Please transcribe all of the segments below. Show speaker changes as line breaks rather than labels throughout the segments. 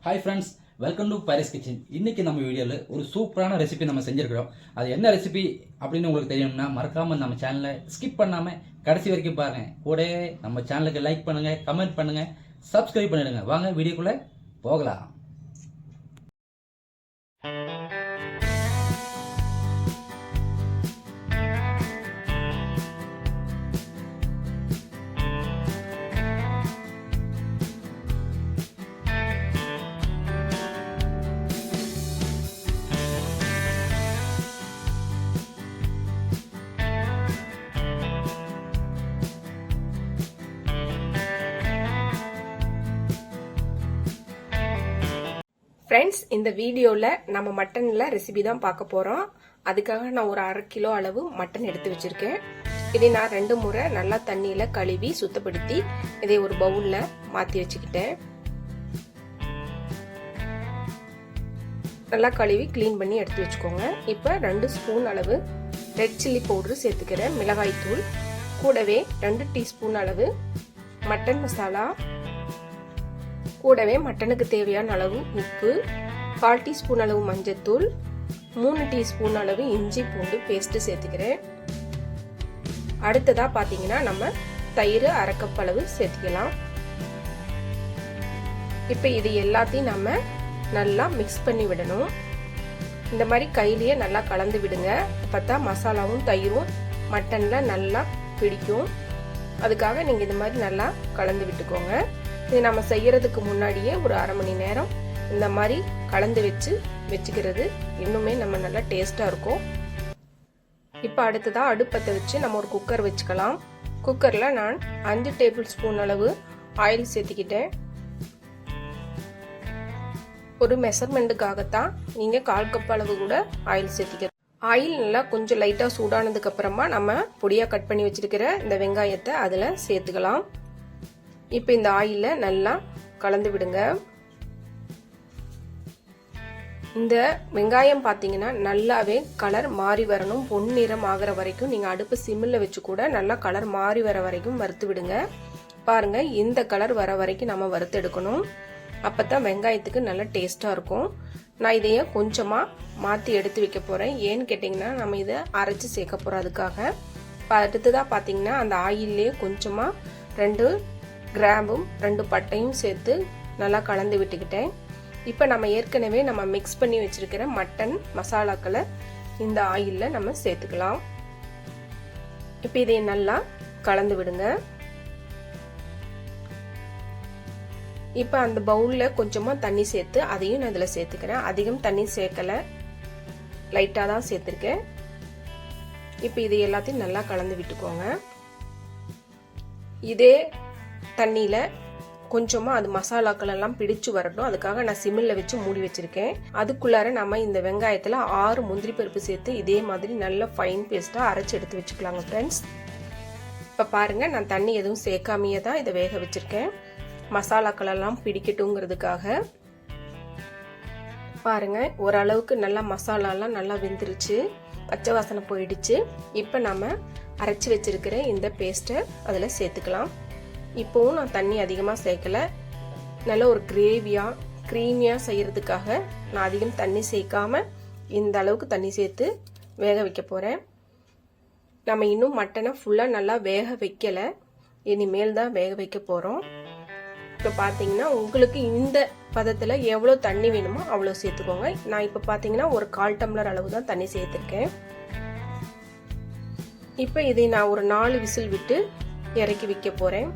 Hi friends, welcome to Paris kitchen. இன்றைக்கி நம்ம வீடியோவில் ஒரு சூப்பரான ரெசிபி நம்ம செஞ்சுருக்கிறோம். அது என்ன ரெசிபி அப்படின்னு உங்களுக்கு தெரியணும்னா மறக்காமல் நம்ம சேனலை ஸ்கிப் பண்ணாமல் கடைசி வரைக்கும் பாருங்கள். கூட நம்ம சேனலுக்கு லைக் பண்ணுங்கள், கமெண்ட் பண்ணுங்கள், சப்ஸ்கிரைப் பண்ணிடுங்க. வாங்க வீடியோக்குள்ளே போகலாம்.
ஃப்ரெண்ட்ஸ், இந்த வீடியோவில் நம்ம மட்டனில் ரெசிபி தான் பார்க்க போகிறோம். அதுக்காக நான் ஒரு 1/2 கிலோ அளவு மட்டன் எடுத்து வச்சுருக்கேன். இதை நான் 2 முறை நல்லா தண்ணியில் கழுவி சுத்தப்படுத்தி இதை ஒரு பவுலில் மாற்றி வச்சுக்கிட்டேன். நல்லா கழுவி க்ளீன் பண்ணி எடுத்து வச்சுக்கோங்க. இப்போ 2 ஸ்பூன் அளவு ரெட் சில்லி பவுட்ரு சேர்த்துக்கிறேன், மிளகாய் தூள். கூடவே 2 டீஸ்பூன் அளவு மட்டன் மசாலா, கூடவே மட்டனுக்கு தேவையான அளவு உப்பு, 1/4 டீஸ்பூன் அளவு மஞ்சத்தூள், 3 டீஸ்பூன் அளவு இஞ்சி பூண்டு பேஸ்ட் சேர்த்துக்கிறேன். அடுத்ததா பாத்தீங்கன்னா நம்ம தயிர் 1/2 கப் அளவு சேர்த்துக்கலாம். இப்ப இது எல்லாத்தையும் நம்ம நல்லா மிக்ஸ் பண்ணி விடணும். இந்த மாதிரி கையிலேயே நல்லா கலந்து விடுங்க. அப்பதான் மசாலாவும் தயிரும் மட்டன்ல நல்லா பிடிக்கும். அதுக்காக நீங்க இந்த மாதிரி நல்லா கலந்து விட்டுக்கோங்க. இது நம்ம செய்யறதுக்கு முன்னாடியே ஒரு 1/2 மணி நேரம் இந்த மாதிரி கலந்து வச்சுக்கிறது இன்னுமே நம்ம நல்லா டேஸ்டா இருக்கும். இப்போ அடுத்ததா அடுப்பத்தை வச்சு நம்ம ஒரு குக்கர் வச்சுக்கலாம். குக்கர்ல நான் 5 டேபிள் ஸ்பூன் அளவு ஆயில் சேர்த்துக்கிட்டேன். ஒரு மெஷர்மெண்ட்டுக்காகத்தான் நீங்க 1/4 கப் அளவு கூட ஆயில் சேர்த்திக்க. ஆயில் நல்லா கொஞ்சம் லைட்டா சூடானதுக்கு அப்புறமா நம்ம பொடியா கட் பண்ணி வச்சிருக்கிற இந்த வெங்காயத்தை அதுல சேர்த்துக்கலாம். இப்போ இந்த ஆயில நல்லா கலந்து விடுங்க. இந்த வெங்காயம் பாத்தீங்கன்னா நல்லாவே கலர் மாறி வரணும். பொன்னிறம் ஆகிற வரைக்கும் நீங்க அடுப்பு சிம்மில் வச்சு கூட நல்லா கலர் மாறி வர வரைக்கும் வறுத்து விடுங்க. பாருங்க, இந்த கலர் வர வரைக்கும் நம்ம வறுத்து எடுக்கணும். அப்பதான் வெங்காயத்துக்கு நல்ல டேஸ்டா இருக்கும். நான் இதைய கொஞ்சமா மாத்தி எடுத்து வைக்க போறேன். ஏன்னு கேட்டீங்கன்னா நம்ம இதை அரைச்சு சேர்க்க போறோம். அதுக்காக அடுத்ததான் பாத்தீங்கன்னா அந்த ஆயிலே கொஞ்சமா 2 கிராம்பும் 2 பட்டையும் சேர்த்து நல்லா கலந்து விட்டுக்கிட்டேன். இப்போ நம்ம ஏற்கனவே நம்ம மிக்ஸ் பண்ணி வச்சிருக்கிற மட்டன் மசாலாக்களை இந்த ஆயில்ல நம்ம சேர்த்துக்கலாம். இப்போ இதை நல்லா கலந்து விடுங்க. இப்போ அந்த பவுல்ல கொஞ்சமா தண்ணி சேர்த்து அதையும் நான் இதில் சேர்த்துக்கிறேன். அதிகம் தண்ணி சேர்க்கல, லைட்டா தான் சேர்த்திருக்கேன். இப்போ இது எல்லாத்தையும் நல்லா கலந்து விட்டுக்கோங்க. இதே தண்ணியில கொஞ்சமா அது மசாலாக்கள் எல்லாம் பிடிச்சு வரட்டும். அதுக்காக நான் சிம்மில் வச்சு மூடி வச்சிருக்கேன். அதுக்குள்ளார நம்ம இந்த வெங்காயத்துல 6 முந்திரி பருப்பு சேர்த்து இதே மாதிரி நல்ல ஃபைன் பேஸ்டா அரைச்சு எடுத்து வச்சுக்கலாங்க ஃப்ரெண்ட்ஸ். இப்ப பாருங்க, நான் தண்ணி எதுவும் சேர்க்காமையே தான் இதை வேக வச்சிருக்கேன். மசாலாக்கள் எல்லாம் பிடிக்கட்டுங்கிறதுக்காக. பாருங்க, ஓரளவுக்கு நல்லா மசாலாலாம் நல்லா வெந்துருச்சு, பச்சை வாசனை போயிடுச்சு. இப்ப நம்ம அரைச்சு வச்சிருக்கிற இந்த பேஸ்ட்டை அதுல சேர்த்துக்கலாம். இப்போவும் நான் தண்ணி அதிகமாக சேர்க்கல. நல்ல ஒரு க்ரீமியாக செய்யறதுக்காக நான் அதிகம் தண்ணி சேர்க்காம இந்த அளவுக்கு தண்ணி சேர்த்து வேக வைக்க போகிறேன். நம்ம இன்னும் மட்டனை ஃபுல்லாக நல்லா வேக வைக்கலை, இனிமேல் தான் வேக வைக்க போகிறோம். இப்போ பார்த்தீங்கன்னா உங்களுக்கு இந்த பதத்தில் எவ்வளோ தண்ணி வேணுமோ அவ்வளோ சேர்த்துக்கோங்க. நான் இப்போ பார்த்தீங்கன்னா ஒரு 1/4 டம்ளர் அளவு தான் தண்ணி சேர்த்துருக்கேன். இப்போ இதை நான் ஒரு 4 விசில் விட்டு இறக்கி வைக்க போறேன்.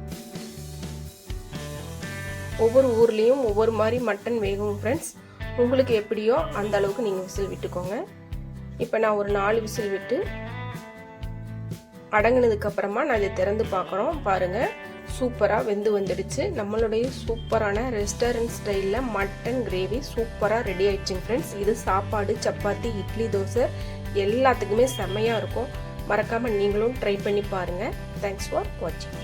ஒவ்வொரு ஊர்லயும் ஒவ்வொரு மாதிரி மட்டன் வேகும் ஃப்ரெண்ட்ஸ். உங்களுக்கு எப்படியோ அந்த அளவுக்கு நீங்க விசில் விட்டுக்கோங்க. இப்போ நான் ஒரு 4 விசில் விட்டு அடங்கினதுக்கு அப்புறமா நான் இதை திறந்து பார்க்கறோம். பாருங்க, சூப்பரா வெந்து வந்துடுச்சு. நம்மளுடைய சூப்பரான ரெஸ்டாரண்ட் ஸ்டைல்ல மட்டன் கிரேவி சூப்பரா ரெடி ஆயிடுச்சுங்க ஃப்ரெண்ட்ஸ். இது சாப்பாடு, சப்பாத்தி, இட்லி, தோசை எல்லாத்துக்குமே செம்மையா இருக்கும். மறக்காம நீங்களும் ட்ரை பண்ணி பாருங்க. தேங்க்ஸ் ஃபார் வாட்சிங்.